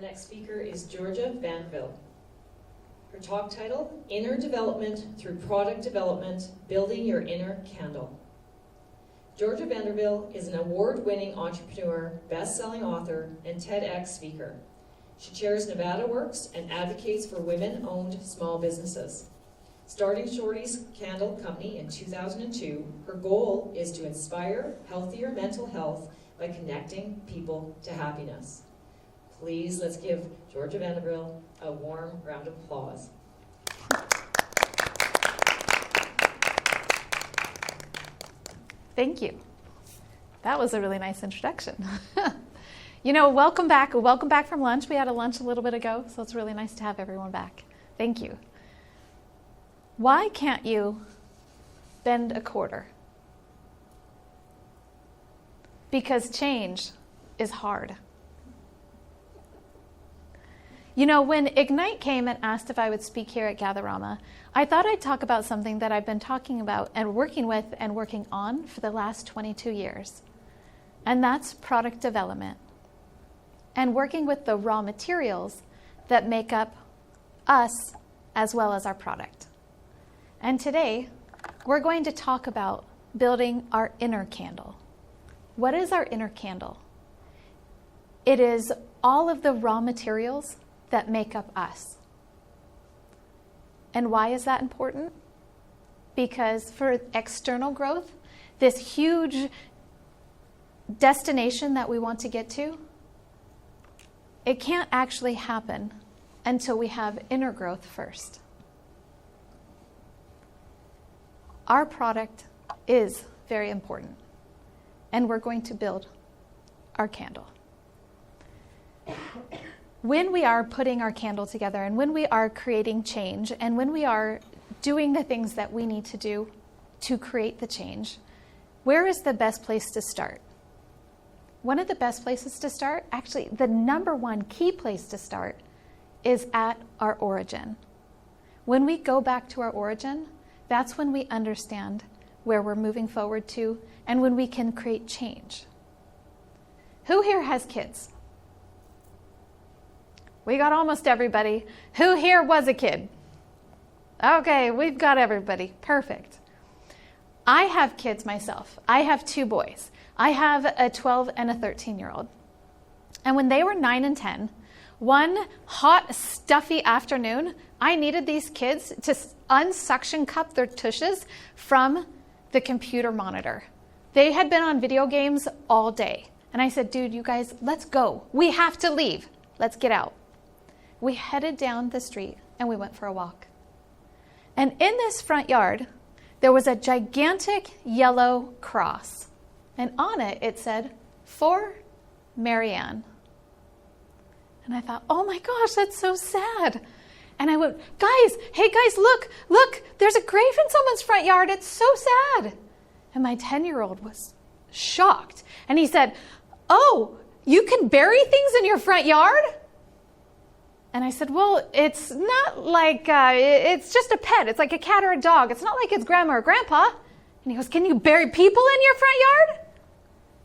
next speaker is Georgia Vanderville. Her talk title, Inner Development Through Product Development, Building Your Inner Candle. Georgia Vanderville is an award-winning entrepreneur, best-selling author, and TEDx speaker. She chairs Nevada Works and advocates for women-owned small businesses. Starting Shorty's Candle Company in 2002, her goal is to inspire healthier mental health by connecting people to happiness. Please, let's give Georgia Vanderville a warm round of applause. Thank you. That was a really nice introduction. You know, welcome back. Welcome back from lunch. We had a lunch a little bit ago, so it's really nice to have everyone back. Thank you. Why can't you bend a quarter? Because change is hard. You know, when Ignite came and asked if I would speak here at Gatherama, I thought I'd talk about something that I've been talking about and working with and working on for the last 22 years. And that's product development and working with the raw materials that make up us as well as our product. And today, we're going to talk about building our inner candle. What is our inner candle? It is all of the raw materials that make up us. And why is that important? Because for external growth, this huge destination that we want to get to, it can't actually happen until we have inner growth first. Our product is very important, and we're going to build our candle. When we are putting our candle together and when we are creating change and when we are doing the things that we need to do to create the change, where is the best place to start? One of the best places to start, actually the number one key place to start, is at our origin. When we go back to our origin, that's when we understand where we're moving forward to and when we can create change. Who here has kids? We got almost everybody. Who here was a kid? Okay, we've got everybody. Perfect. I have kids myself. I have two boys. I have a 12 and a 13-year-old. And when they were 9 and 10, one hot, stuffy afternoon, I needed these kids to unsuction cup their tushes from the computer monitor. They had been on video games all day. And I said, dude, you guys, let's go. We have to leave. Let's get out. We headed down the street and we went for a walk. And in this front yard, there was a gigantic yellow cross. And on it, it said, "For Marianne." And I thought, oh my gosh, that's so sad. And I went, guys, hey guys, look, there's a grave in someone's front yard. It's so sad. And my 10-year-old was shocked. And he said, oh, you can bury things in your front yard? And I said, well, it's not like, it's just a pet. It's like a cat or a dog. It's not like it's grandma or grandpa. And he goes, can you bury people in your front yard?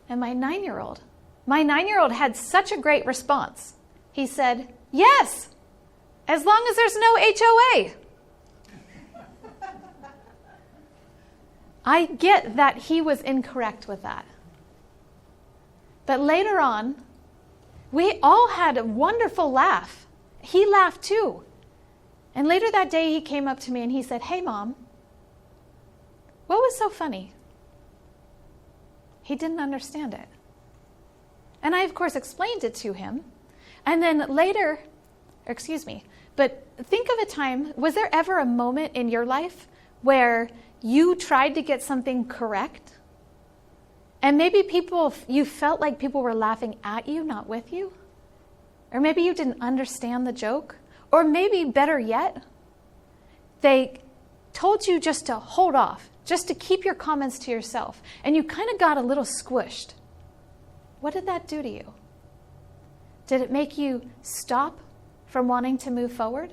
And my 9-year-old had such a great response. He said, yes, as long as there's no HOA. I get that he was incorrect with that. But later on, we all had a wonderful laugh. He laughed too. And later that day, he came up to me and he said, hey, Mom, what was so funny? He didn't understand it. And I, of course, explained it to him. And then later, but think of a time, was there ever a moment in your life where you tried to get something correct? And maybe you felt like people were laughing at you, not with you? Or maybe you didn't understand the joke. Or maybe better yet, they told you just to hold off, just to keep your comments to yourself. And you kind of got a little squished. What did that do to you? Did it make you stop from wanting to move forward?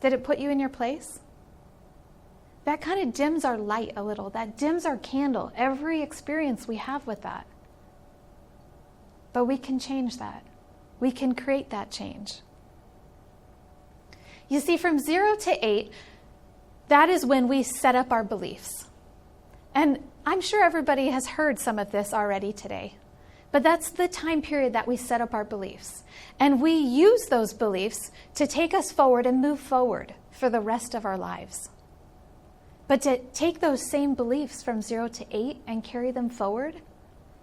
Did it put you in your place? That kind of dims our light a little. That dims our candle, every experience we have with that. But we can change that. we can create that change. You see, from 0 to 8, that is when we set up our beliefs. And I'm sure everybody has heard some of this already today. But that's the time period that we set up our beliefs. And we use those beliefs to take us forward and move forward for the rest of our lives. But to take those same beliefs from 0 to 8 and carry them forward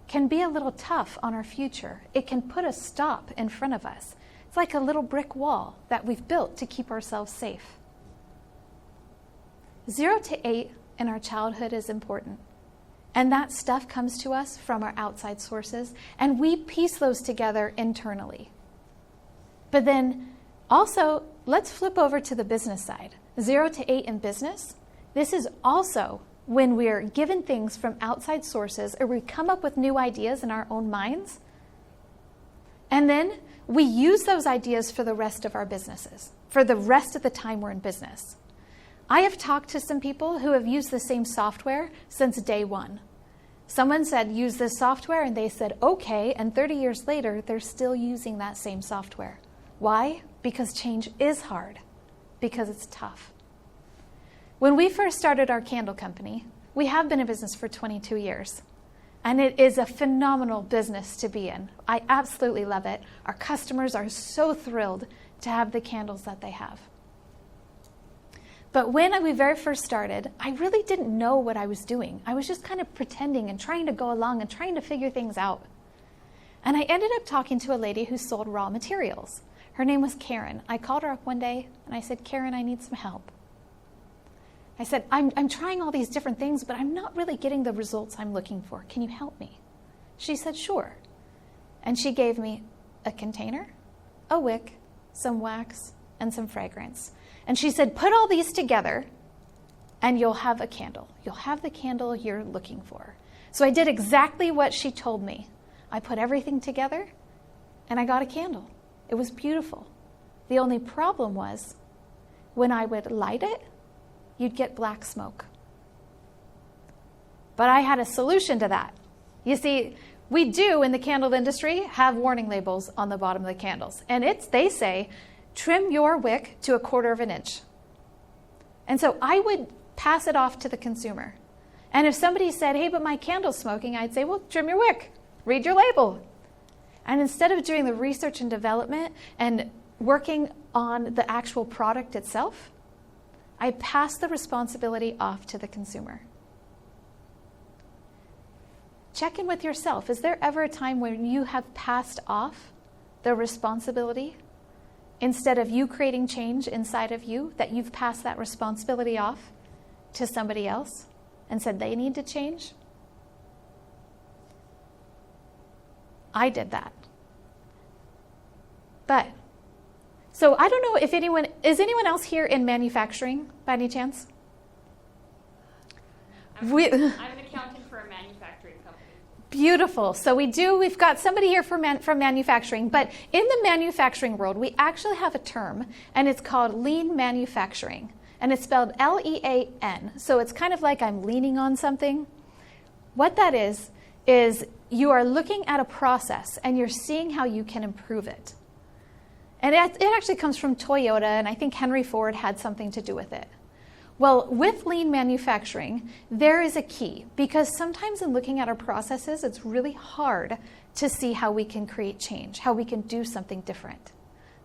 can be a little tough on our future. It can put a stop in front of us. It's like a little brick wall that we've built to keep ourselves safe. 0 to 8 in our childhood is important. And that stuff comes to us from our outside sources, and we piece those together internally. But then also, let's flip over to the business side. 0 to 8 in business, this is also when we're given things from outside sources, or we come up with new ideas in our own minds, and then we use those ideas for the rest of our businesses, for the rest of the time we're in business. I have talked to some people who have used the same software since day one. Someone said, use this software, and they said, okay, and 30 years later, they're still using that same software. Why? Because change is hard, because it's tough. When we first started our candle company, we have been in business for 22 years, and it is a phenomenal business to be in. I absolutely love it. Our customers are so thrilled to have the candles that they have. But when we very first started, I really didn't know what I was doing. I was just kind of pretending and trying to go along and trying to figure things out. And I ended up talking to a lady who sold raw materials. Her name was Karen. I called her up one day and I said, Karen, I need some help. I said, I'm trying all these different things, but I'm not really getting the results I'm looking for. Can you help me? She said, sure. And she gave me a container, a wick, some wax, and some fragrance. And she said, put all these together and you'll have a candle. You'll have the candle you're looking for. So I did exactly what she told me. I put everything together and I got a candle. It was beautiful. The only problem was when I would light it, you'd get black smoke. But I had a solution to that. You see, we do in the candle industry have warning labels on the bottom of the candles. And they say, trim your wick to 1/4 of an inch. And so I would pass it off to the consumer. And if somebody said, hey, but my candle's smoking, I'd say, well, trim your wick. Read your label. And instead of doing the research and development and working on the actual product itself, I passed the responsibility off to the consumer. Check in with yourself. Is there ever a time when you have passed off the responsibility? Instead of you creating change inside of you, that you've passed that responsibility off to somebody else and said they need to change? I did that. But, so I don't know if is anyone else here in manufacturing by any chance? I'm an accountant for a manufacturing company. Beautiful. So we've got somebody here from manufacturing, but in the manufacturing world, we actually have a term, and it's called lean manufacturing, and it's spelled L-E-A-N. So it's kind of like I'm leaning on something. What that is you are looking at a process, and you're seeing how you can improve it. And it actually comes from Toyota, and I think Henry Ford had something to do with it. Well, with lean manufacturing, there is a key, because sometimes in looking at our processes, it's really hard to see how we can create change, how we can do something different.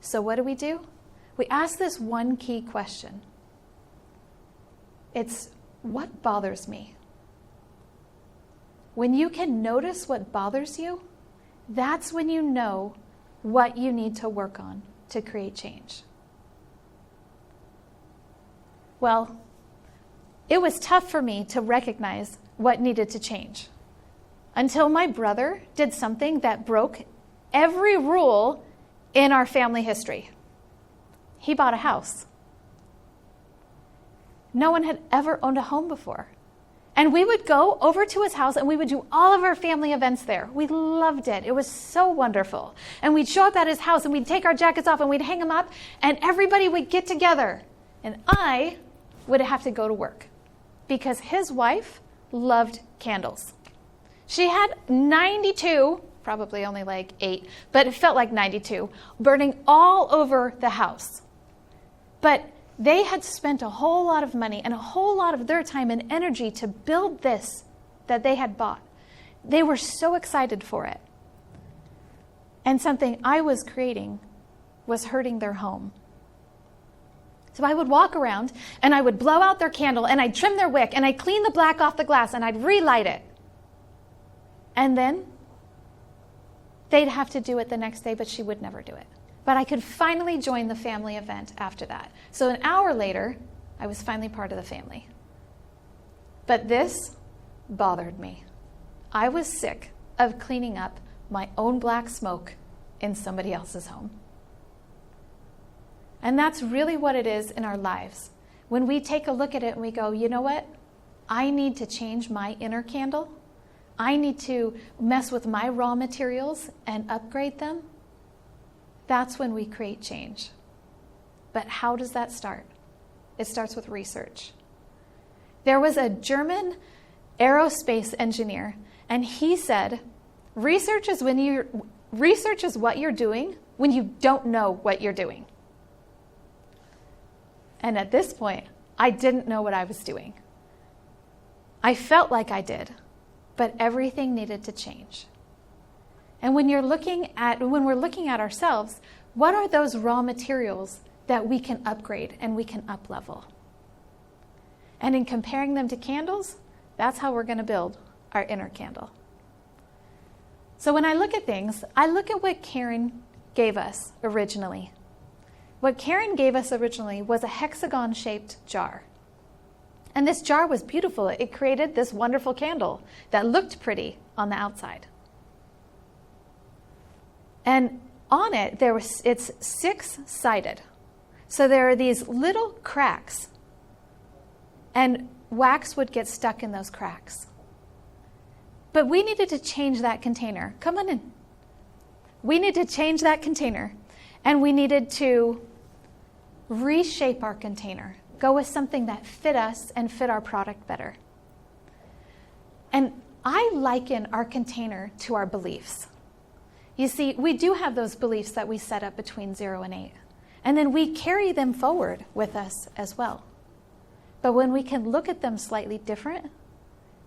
So what do? We ask this one key question. It's, what bothers me? When you can notice what bothers you, that's when you know what you need to work on to create change. Well, it was tough for me to recognize what needed to change until my brother did something that broke every rule in our family history. He bought a house. No one had ever owned a home before. And we would go over to his house and we would do all of our family events there. We loved it. It was so wonderful. And we'd show up at his house and we'd take our jackets off and we'd hang them up and everybody would get together. And I would have to go to work because his wife loved candles. She had 92 probably only like 8, but it felt like 92, burning all over the house. But they had spent a whole lot of money and a whole lot of their time and energy to build this that they had bought. They were so excited for it. And something I was creating was hurting their home. So I would walk around and I would blow out their candle and I'd trim their wick and I'd clean the black off the glass and I'd relight it. And then they'd have to do it the next day, but she would never do it. But I could finally join the family event after that. So an hour later, I was finally part of the family. But this bothered me. I was sick of cleaning up my own black smoke in somebody else's home. And that's really what it is in our lives. When we take a look at it and we go, you know what? I need to change my inner candle. I need to mess with my raw materials and upgrade them. That's when we create change. But how does that start? It starts with research. There was a German aerospace engineer, and he said, research is what you're doing when you don't know what you're doing. And at this point, I didn't know what I was doing. I felt like I did, but everything needed to change. And when we're looking at ourselves, what are those raw materials that we can upgrade and we can up-level? And in comparing them to candles, that's how we're going to build our inner candle. So when I look at things, I look at what Karen gave us originally. What Karen gave us originally was a hexagon-shaped jar. And this jar was beautiful. It created this wonderful candle that looked pretty on the outside. And on it, it's 6-sided. So there are these little cracks. And wax would get stuck in those cracks. But we needed to change that container. Come on in. We needed to change that container. And we needed to reshape our container. Go with something that fit us and fit our product better. And I liken our container to our beliefs. You see, we do have those beliefs that we set up between 0 and 8. And then we carry them forward with us as well. But when we can look at them slightly different,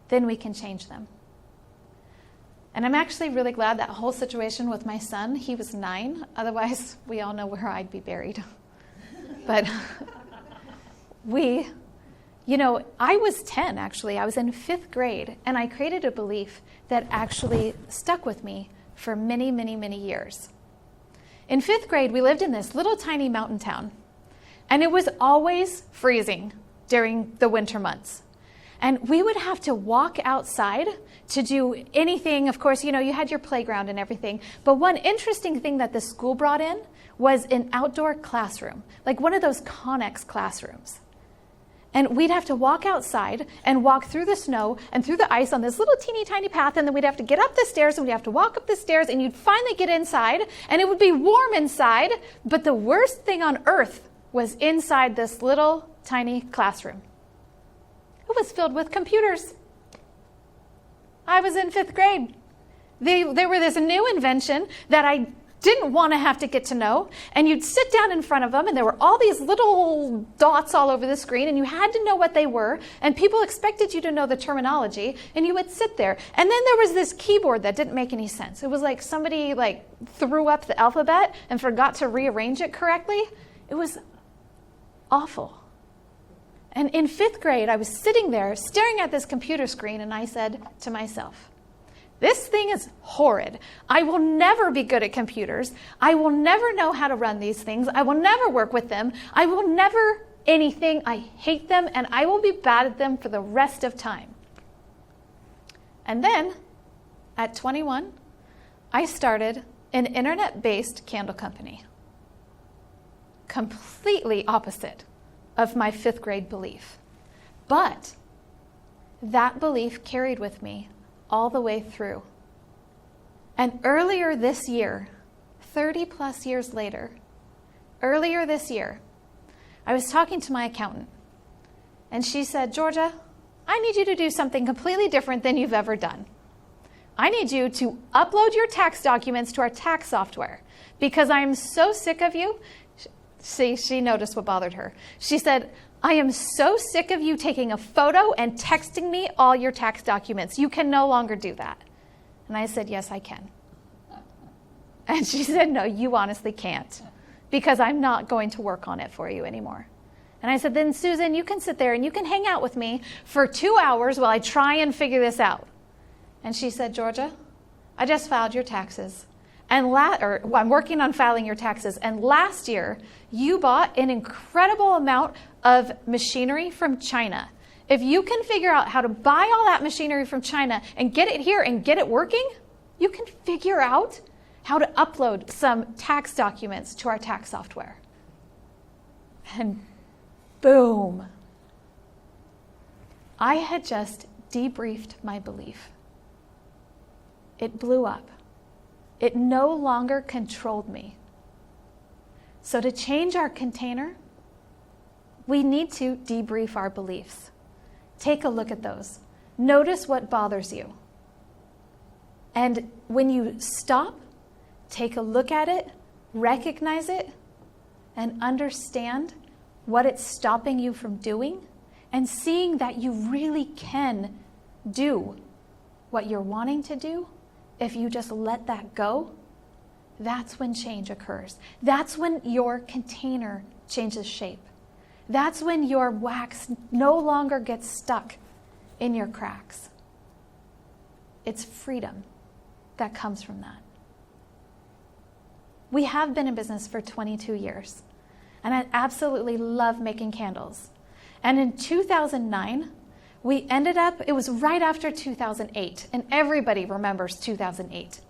then we can change them. And I'm actually really glad that whole situation with my son, he was 9. Otherwise, we all know where I'd be buried. But I was 10, actually. I was in 5th grade, and I created a belief that actually stuck with me for many, many, many years. In 5th grade, we lived in this little tiny mountain town, and it was always freezing during the winter months. And we would have to walk outside to do anything. Of course, you had your playground and everything. But one interesting thing that the school brought in was an outdoor classroom, like one of those Connex classrooms. And we'd have to walk outside and walk through the snow and through the ice on this little teeny tiny path, and then we'd have to get up the stairs, and we'd have to walk up the stairs, and you'd finally get inside, and it would be warm inside. But the worst thing on earth was inside this little tiny classroom. It was filled with computers. I was in 5th grade. They were this new invention that I didn't want to have to get to know. And you'd sit down in front of them, and there were all these little dots all over the screen, and you had to know what they were. And people expected you to know the terminology, and you would sit there. And then there was this keyboard that didn't make any sense. It was like somebody threw up the alphabet and forgot to rearrange it correctly. It was awful. And in 5th grade, I was sitting there staring at this computer screen, and I said to myself, this thing is horrid. I will never be good at computers. I will never know how to run these things. I will never work with them. I will never anything. I hate them, and I will be bad at them for the rest of time. And then, at 21, I started an internet-based candle company. Completely opposite of my 5th grade belief. But that belief carried with me all the way through. And earlier this year, 30 plus years later, earlier this year, I was talking to my accountant, and she said, Georgia, I need you to do something completely different than you've ever done. I need you to upload your tax documents to our tax software because I'm so sick of you. See, she noticed what bothered her. She said, I am so sick of you taking a photo and texting me all your tax documents. You can no longer do that. And I said, yes, I can. And she said, no, you honestly can't because I'm not going to work on it for you anymore. And I said, then Susan, you can sit there and you can hang out with me for 2 hours while I try and figure this out. And she said, Georgia, I just filed your taxes. I'm working on filing your taxes. And last year, you bought an incredible amount of machinery from China. If you can figure out how to buy all that machinery from China and get it here and get it working, you can figure out how to upload some tax documents to our tax software. And boom. I had just debriefed my belief. It blew up. It no longer controlled me. So to change our container, we need to debrief our beliefs. Take a look at those. Notice what bothers you. And when you stop, take a look at it, recognize it, and understand what it's stopping you from doing, and seeing that you really can do what you're wanting to do, if you just let that go, that's when change occurs. That's when your container changes shape. That's when your wax no longer gets stuck in your cracks. It's freedom that comes from that. We have been in business for 22 years, and I absolutely love making candles. And in 2009, we ended up, it was right after 2008, and everybody remembers 2008.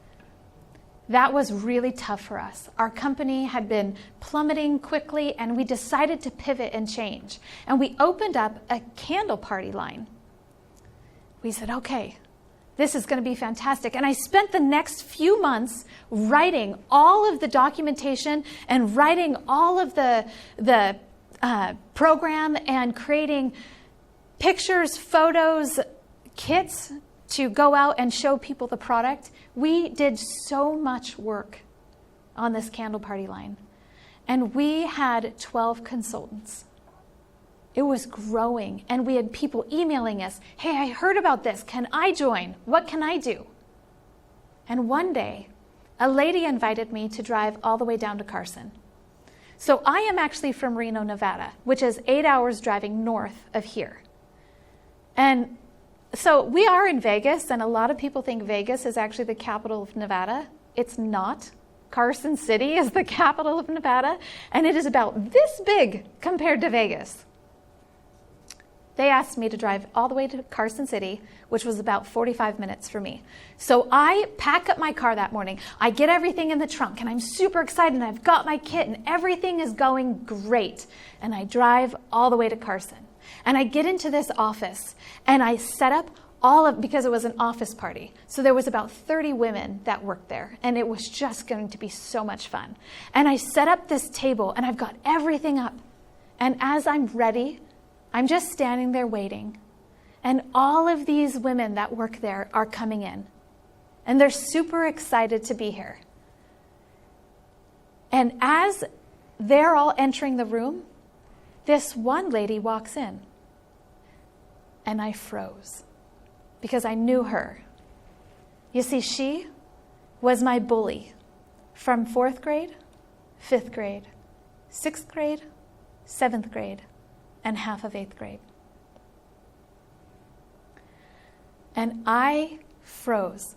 That was really tough for us. Our company had been plummeting quickly, and we decided to pivot and change. And we opened up a candle party line. We said, okay, this is going to be fantastic. And I spent the next few months writing all of the documentation and writing all of the program and creating pictures, photos, kits to go out and show people the product. We did so much work on this candle party line. And we had 12 consultants. It was growing. And we had people emailing us, hey, I heard about this. Can I join? What can I do? And one day, a lady invited me to drive all the way down to Carson. So I am actually from Reno, Nevada, which is 8 hours driving north of here. And so we are in Vegas, and a lot of people think Vegas is actually the capital of Nevada. It's not. Carson City is the capital of Nevada, and it is about this big compared to Vegas. They asked me to drive all the way to Carson City, which was about 45 minutes for me. So I pack up my car that morning. I get everything in the trunk, and I'm super excited, and I've got my kit, and everything is going great. And I drive all the way to Carson. And I get into this office, and I set up because it was an office party. So there was about 30 women that worked there, and it was just going to be so much fun. And I set up this table, and I've got everything up. And as I'm ready, I'm just standing there waiting. And all of these women that work there are coming in. And they're super excited to be here. And as they're all entering the room, this one lady walks in. And I froze because I knew her. You see, she was my bully from 4th grade, 5th grade, 6th grade, 7th grade, and half of 8th grade. And I froze.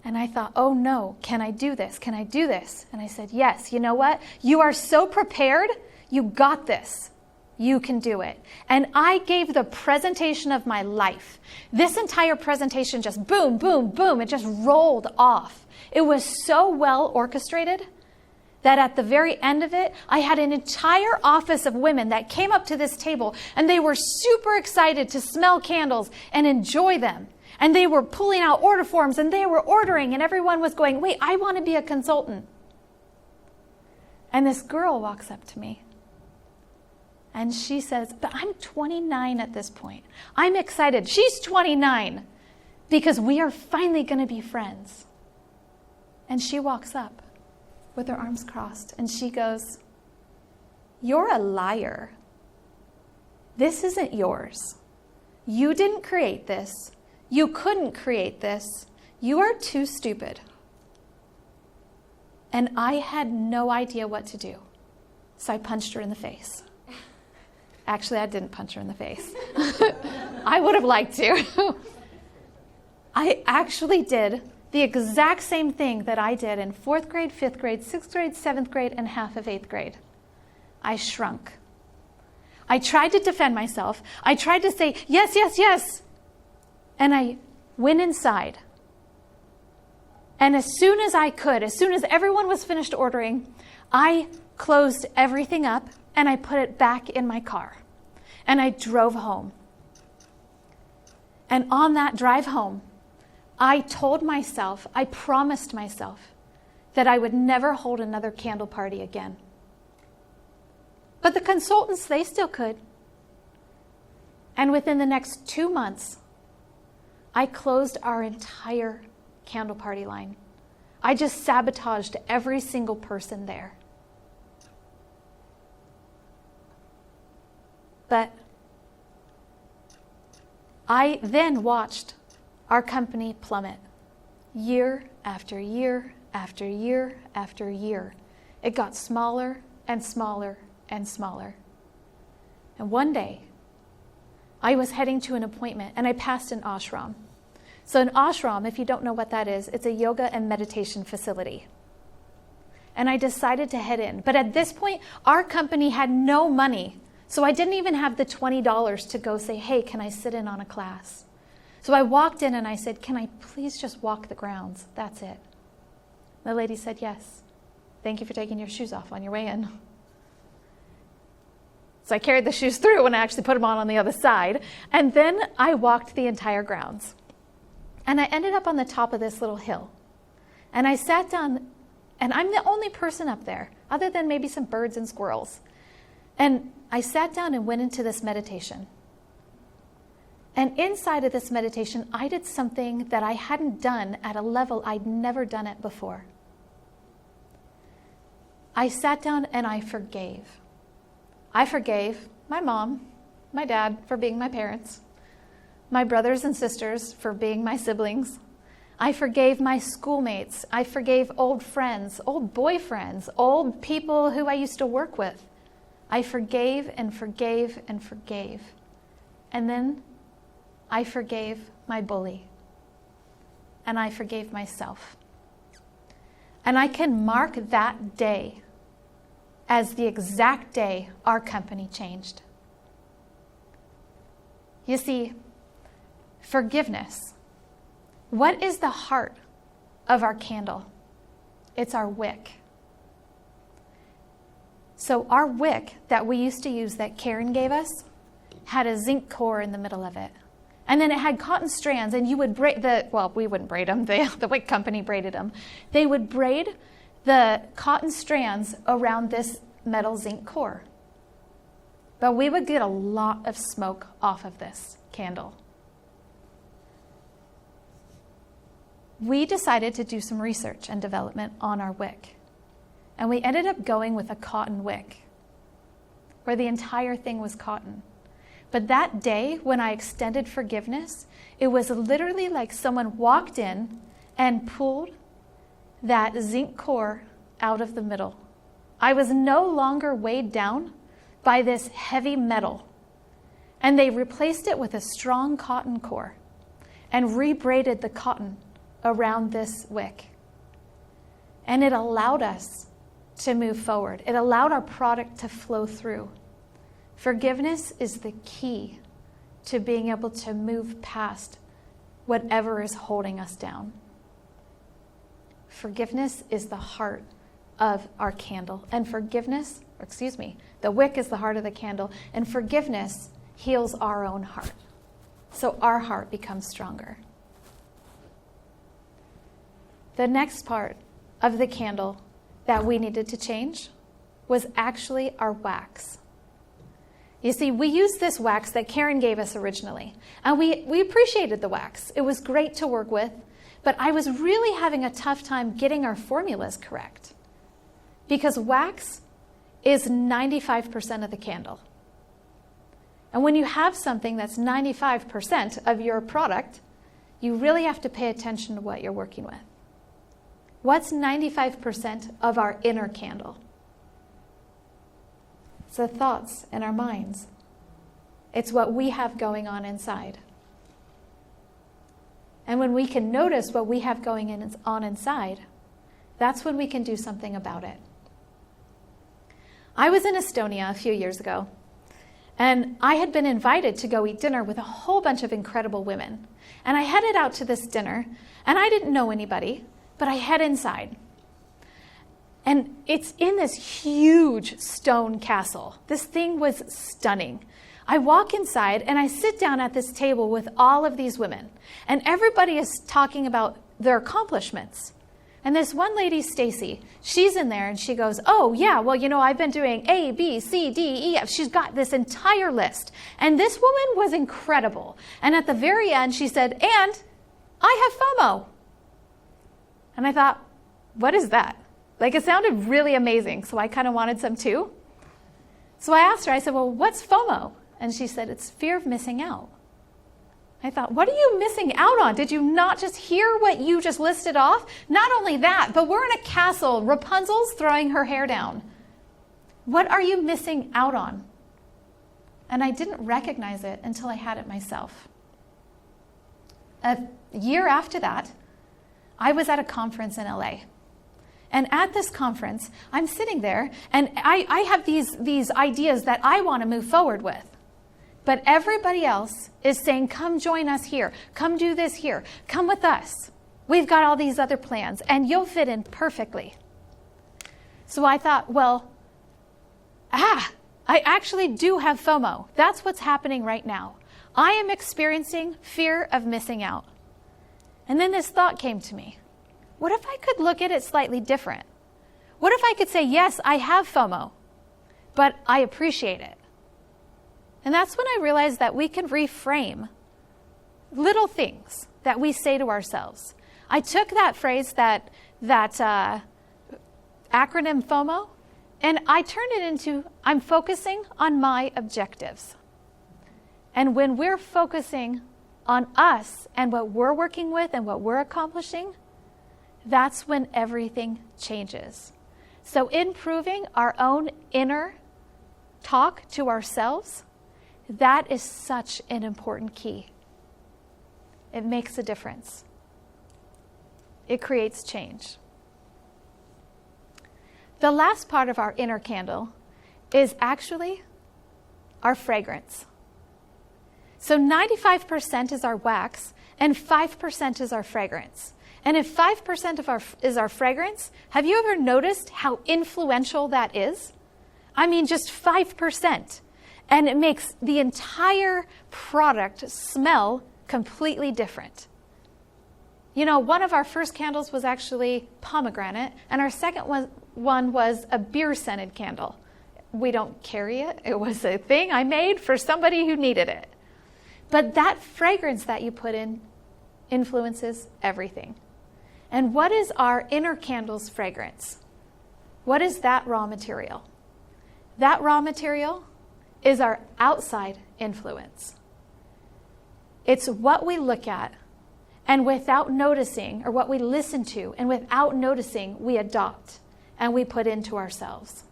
And I thought, oh no, can I do this? Can I do this? And I said, yes, you know what? You are so prepared. You got this. You can do it. And I gave the presentation of my life. This entire presentation just boom, boom, boom. It just rolled off. It was so well orchestrated that at the very end of it, I had an entire office of women that came up to this table, and they were super excited to smell candles and enjoy them. And they were pulling out order forms, and they were ordering, and everyone was going, wait, I want to be a consultant. And this girl walks up to me. And she says, but I'm 29 at this point. I'm excited. She's 29. because we are finally going to be friends. And she walks up with her arms crossed and she goes, "You're a liar. This isn't yours. You didn't create this. You couldn't create this. You are too stupid." And I had no idea what to do. So I punched her in the face. Actually, I didn't punch her in the face. I would have liked to. I actually did the exact same thing that I did in 4th grade, 5th grade, 6th grade, 7th grade, and half of 8th grade. I shrunk. I tried to defend myself. I tried to say, yes, yes, yes. And I went inside. And as soon as I could, as soon as everyone was finished ordering, I closed everything up and I put it back in my car. And I drove home. And on that drive home, I told myself, I promised myself that I would never hold another candle party again. But the consultants, they still could. And within the next 2 months, I closed our entire candle party line. I just sabotaged every single person there. But I then watched our company plummet year after year after year after year. It got smaller and smaller and smaller. And one day, I was heading to an appointment and I passed an ashram. So an ashram, if you don't know what that is, it's a yoga and meditation facility. And I decided to head in. But at this point, our company had no money. So I didn't even have the $20 to go say, "Hey, can I sit in on a class?" So I walked in and I said, "Can I please just walk the grounds? That's it." The lady said, "Yes. Thank you for taking your shoes off on your way in." So I carried the shoes through and I actually put them on the other side. And then I walked the entire grounds. And I ended up on the top of this little hill. And I sat down, and I'm the only person up there, other than maybe some birds and squirrels. And I sat down and went into this meditation. And inside of this meditation, I did something that I hadn't done at a level I'd never done it before. I sat down and I forgave. I forgave my mom, my dad for being my parents, my brothers and sisters for being my siblings. I forgave my schoolmates. I forgave old friends, old boyfriends, old people who I used to work with. I forgave and forgave and forgave. And then I forgave my bully. And I forgave myself. And I can mark that day as the exact day our company changed. You see, forgiveness. What is the heart of our candle? It's our wick. So our wick that we used to use that Karen gave us had a zinc core in the middle of it. And then it had cotton strands, and you would braid we wouldn't braid them. The wick company braided them. They would braid the cotton strands around this metal zinc core. But we would get a lot of smoke off of this candle. We decided to do some research and development on our wick. And we ended up going with a cotton wick, where the entire thing was cotton. But that day, when I extended forgiveness, it was literally like someone walked in and pulled that zinc core out of the middle. I was no longer weighed down by this heavy metal. And they replaced it with a strong cotton core and rebraided the cotton around this wick. And it allowed us to move forward. It allowed our product to flow through. Forgiveness is the key to being able to move past whatever is holding us down. Forgiveness is the heart of our candle. And the wick is the heart of the candle. And forgiveness heals our own heart. So our heart becomes stronger. The next part of the candle that we needed to change was actually our wax. You see, we used this wax that Karen gave us originally, and we appreciated the wax. It was great to work with, but I was really having a tough time getting our formulas correct because wax is 95% of the candle. And when you have something that's 95% of your product, you really have to pay attention to what you're working with. What's 95% of our inner candle? It's the thoughts in our minds. It's what we have going on inside. And when we can notice what we have going on inside, that's when we can do something about it. I was in Estonia a few years ago, and I had been invited to go eat dinner with a whole bunch of incredible women. And I headed out to this dinner, and I didn't know anybody, but I head inside. And it's in this huge stone castle. This thing was stunning. I walk inside and I sit down at this table with all of these women. And everybody is talking about their accomplishments. And this one lady, Stacy, she's in there and she goes, oh yeah, well, I've been doing A, B, C, D, E, F. She's got this entire list. And this woman was incredible. And at the very end, she said, and I have FOMO. And I thought, what is that? It sounded really amazing, so I kind of wanted some too. So I asked her, I said, well, what's FOMO? And she said, it's fear of missing out. I thought, what are you missing out on? Did you not just hear what you just listed off? Not only that, but we're in a castle. Rapunzel's throwing her hair down. What are you missing out on? And I didn't recognize it until I had it myself. A year after that, I was at a conference in LA. And at this conference, I'm sitting there, and I have these ideas that I want to move forward with. But everybody else is saying, come join us here. Come do this here. Come with us. We've got all these other plans, and you'll fit in perfectly. So I thought, well, I actually do have FOMO. That's what's happening right now. I am experiencing fear of missing out. And then this thought came to me. What if I could look at it slightly different? What if I could say, yes, I have FOMO, but I appreciate it? And that's when I realized that we can reframe little things that we say to ourselves. I took that phrase, that acronym FOMO, and I turned it into, I'm focusing on my objectives. And when we're focusing on us and what we're working with and what we're accomplishing, that's when everything changes. So improving our own inner talk to ourselves, that is such an important key. It makes a difference. It creates change. The last part of our inner candle is actually our fragrance. So 95% is our wax and 5% is our fragrance. And if 5% is our fragrance, have you ever noticed how influential that is? I mean, just 5%. And it makes the entire product smell completely different. One of our first candles was actually pomegranate, and our second one was a beer-scented candle. We don't carry it. It was a thing I made for somebody who needed it. But that fragrance that you put in influences everything. And what is our inner candle's fragrance? What is that raw material? That raw material is our outside influence. It's what we look at and without noticing, or what we listen to and without noticing, we adopt and we put into ourselves.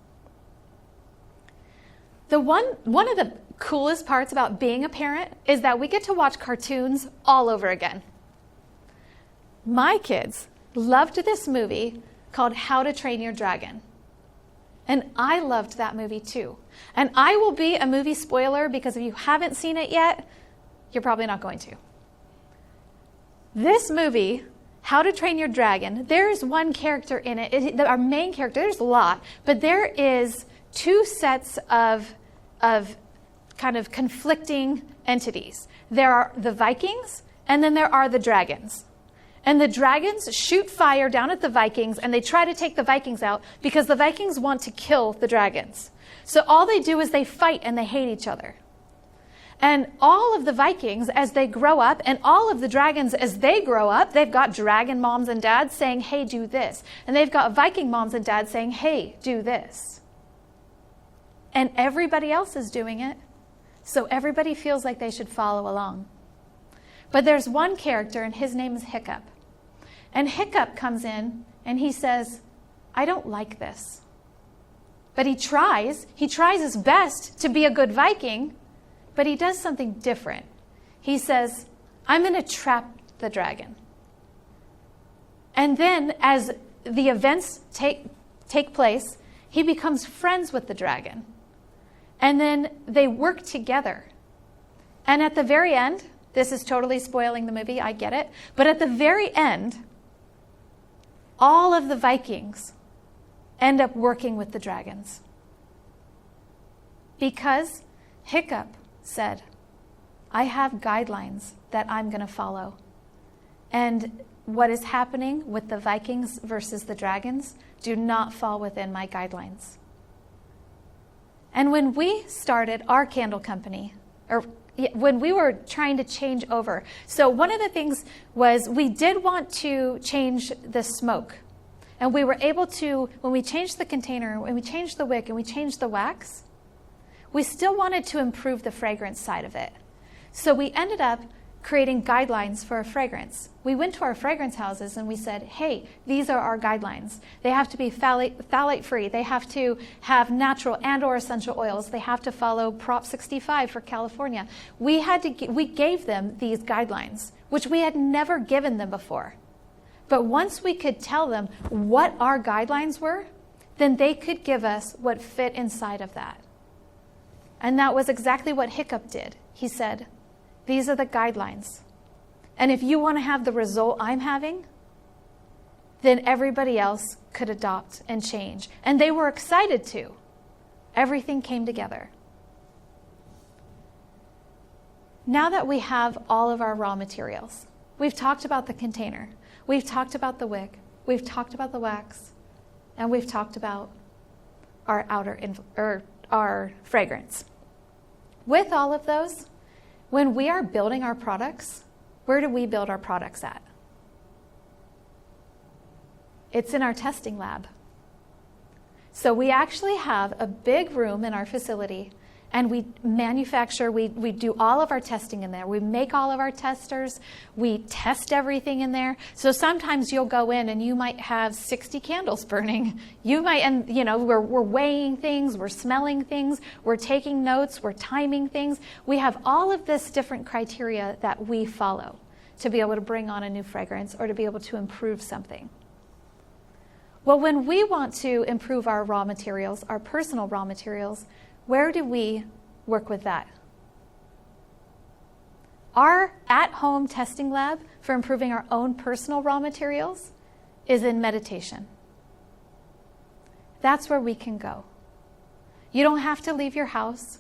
One of the coolest parts about being a parent is that we get to watch cartoons all over again. My kids loved this movie called How to Train Your Dragon. And I loved that movie too. And I will be a movie spoiler because if you haven't seen it yet, you're probably not going to. This movie, How to Train Your Dragon, there's one character in it, our main character, there's a lot, but there is two sets of kind of conflicting entities. There are the Vikings, and then there are the dragons. And the dragons shoot fire down at the Vikings, and they try to take the Vikings out because the Vikings want to kill the dragons. So all they do is they fight and they hate each other. And all of the Vikings, as they grow up, and all of the dragons, as they grow up, they've got dragon moms and dads saying, hey, do this. And they've got Viking moms and dads saying, hey, do this. And everybody else is doing it. So everybody feels like they should follow along. But there's one character, and his name is Hiccup. And Hiccup comes in, and he says, I don't like this. But he tries his best to be a good Viking, but he does something different. He says, I'm going to trap the dragon. And then as the events take place, he becomes friends with the dragon. And then they work together. And at the very end, this is totally spoiling the movie, I get it, but at the very end, all of the Vikings end up working with the dragons. Because Hiccup said, I have guidelines that I'm going to follow. And what is happening with the Vikings versus the dragons do not fall within my guidelines. And when we started our candle company, or when we were trying to change over, so one of the things was we did want to change the smoke. And we were able to, when we changed the container, when we changed the wick, and we changed the wax, we still wanted to improve the fragrance side of it. So we ended up creating guidelines for a fragrance. We went to our fragrance houses and we said, hey, these are our guidelines. They have to be phthalate free. They have to have natural and or essential oils. They have to follow Prop 65 for California. We gave them these guidelines, which we had never given them before. But once we could tell them what our guidelines were, then they could give us what fit inside of that. And that was exactly what Hiccup did. He said, these are the guidelines. And if you want to have the result I'm having, then everybody else could adopt and change. And they were excited to. Everything came together. Now that we have all of our raw materials, we've talked about the container, we've talked about the wick, we've talked about the wax, and we've talked about our our fragrance. With all of those, when we are building our products, where do we build our products at? It's in our testing lab. So we actually have a big room in our facility, and we manufacture, we do all of our testing in there. We make all of our testers. We test everything in there. So sometimes you'll go in and you might have 60 candles burning. You might, and we're weighing things, we're smelling things, we're taking notes, we're timing things. We have all of this different criteria that we follow to be able to bring on a new fragrance or to be able to improve something. Well, when we want to improve our raw materials, our personal raw materials, where do we work with that? Our at-home testing lab for improving our own personal raw materials is in meditation. That's where we can go. You don't have to leave your house.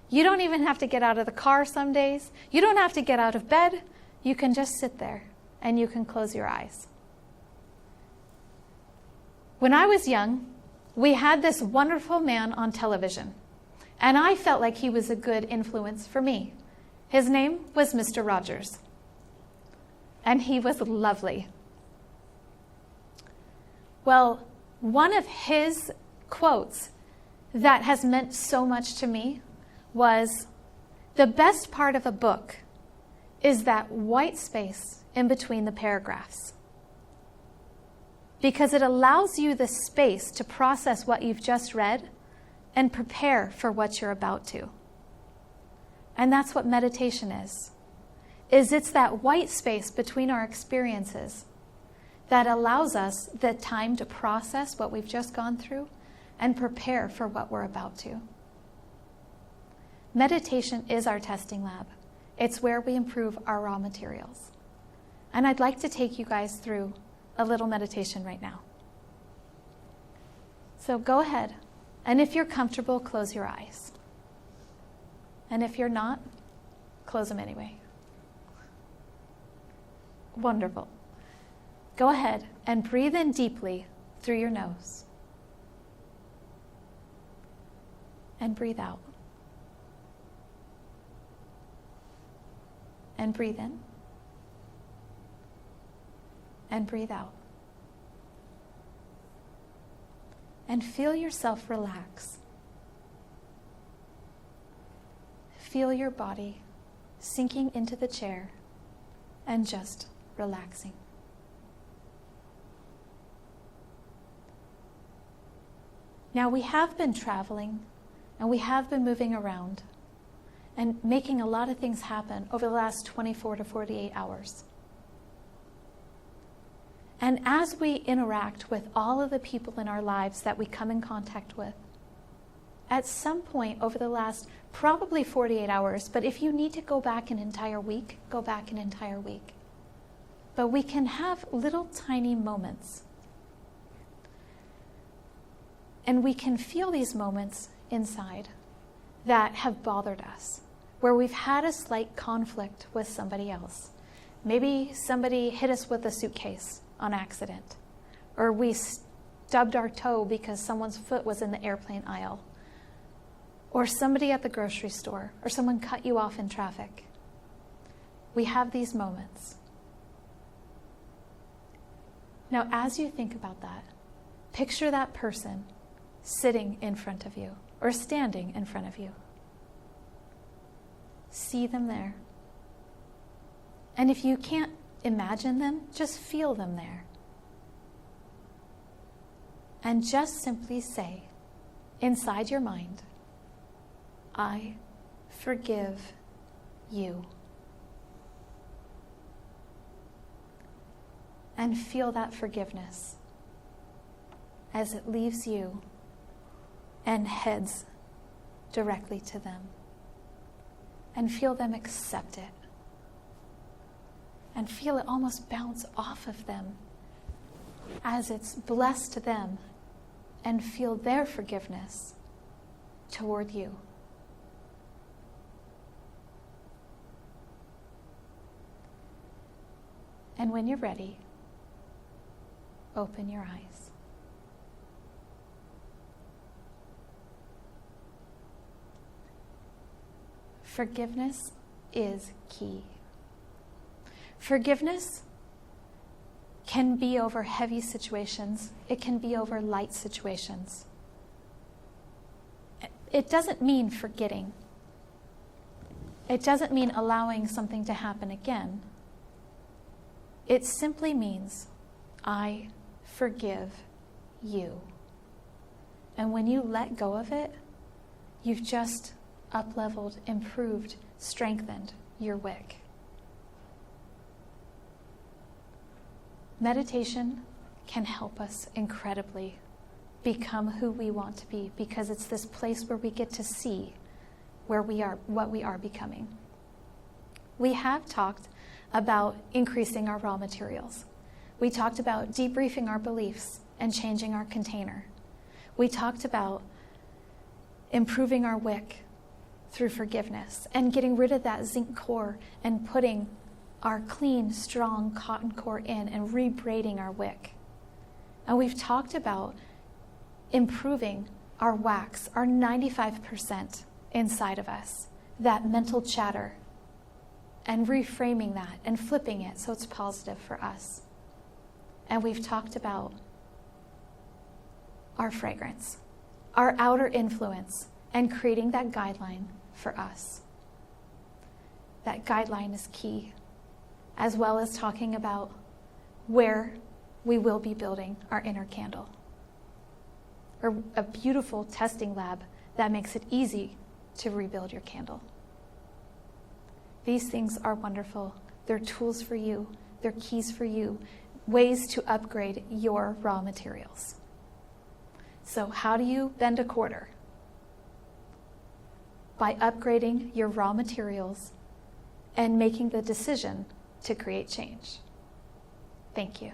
You don't even have to get out of the car some days. You don't have to get out of bed. You can just sit there and you can close your eyes. When I was young, we had this wonderful man on television. And I felt like he was a good influence for me. His name was Mr. Rogers. And he was lovely. Well, one of his quotes that has meant so much to me was, the best part of a book is that white space in between the paragraphs. Because it allows you the space to process what you've just read and prepare for what you're about to. And that's what meditation is it's that white space between our experiences that allows us the time to process what we've just gone through and prepare for what we're about to. Meditation is our testing lab. It's where we improve our raw materials. And I'd like to take you guys through a little meditation right now. So go ahead. And if you're comfortable, close your eyes. And if you're not, close them anyway. Wonderful. Go ahead and breathe in deeply through your nose. And breathe out. And breathe in. And breathe out. And feel yourself relax. Feel your body sinking into the chair and just relaxing. Now we have been traveling and we have been moving around and making a lot of things happen over the last 24 to 48 hours. And as we interact with all of the people in our lives that we come in contact with, at some point over the last probably 48 hours, but if you need to go back an entire week, go back an entire week. But we can have little tiny moments. And we can feel these moments inside that have bothered us, where we've had a slight conflict with somebody else. Maybe somebody hit us with a suitcase on accident, or we stubbed our toe because someone's foot was in the airplane aisle, or somebody at the grocery store, or someone cut you off in traffic. We have these moments. Now, as you think about that, picture that person sitting in front of you or standing in front of you. See them there. And if you can't imagine them, just feel them there. And just simply say, inside your mind, I forgive you. And feel that forgiveness as it leaves you and heads directly to them. And feel them accept it. And feel it almost bounce off of them as it's blessed them, and feel their forgiveness toward you. And when you're ready, open your eyes. Forgiveness is key. Forgiveness can be over heavy situations. It can be over light situations. It doesn't mean forgetting. It doesn't mean allowing something to happen again. It simply means, I forgive you. And when you let go of it, you've just up-leveled, improved, strengthened your wick. Meditation can help us incredibly become who we want to be, because it's this place where we get to see where we are, what we are becoming. We have talked about increasing our raw materials. We talked about debriefing our beliefs and changing our container. We talked about improving our wick through forgiveness and getting rid of that zinc core and putting our clean, strong cotton core in and rebraiding our wick. And we've talked about improving our wax, our 95% inside of us, that mental chatter, and reframing that and flipping it so it's positive for us. And we've talked about our fragrance, our outer influence, and creating that guideline for us. That guideline is key, as well as talking about where we will be building our inner candle, or a beautiful testing lab that makes it easy to rebuild your candle. These things are wonderful. They're tools for you. They're keys for you, ways to upgrade your raw materials. So how do you bend a quarter? By upgrading your raw materials and making the decision to create change. Thank you.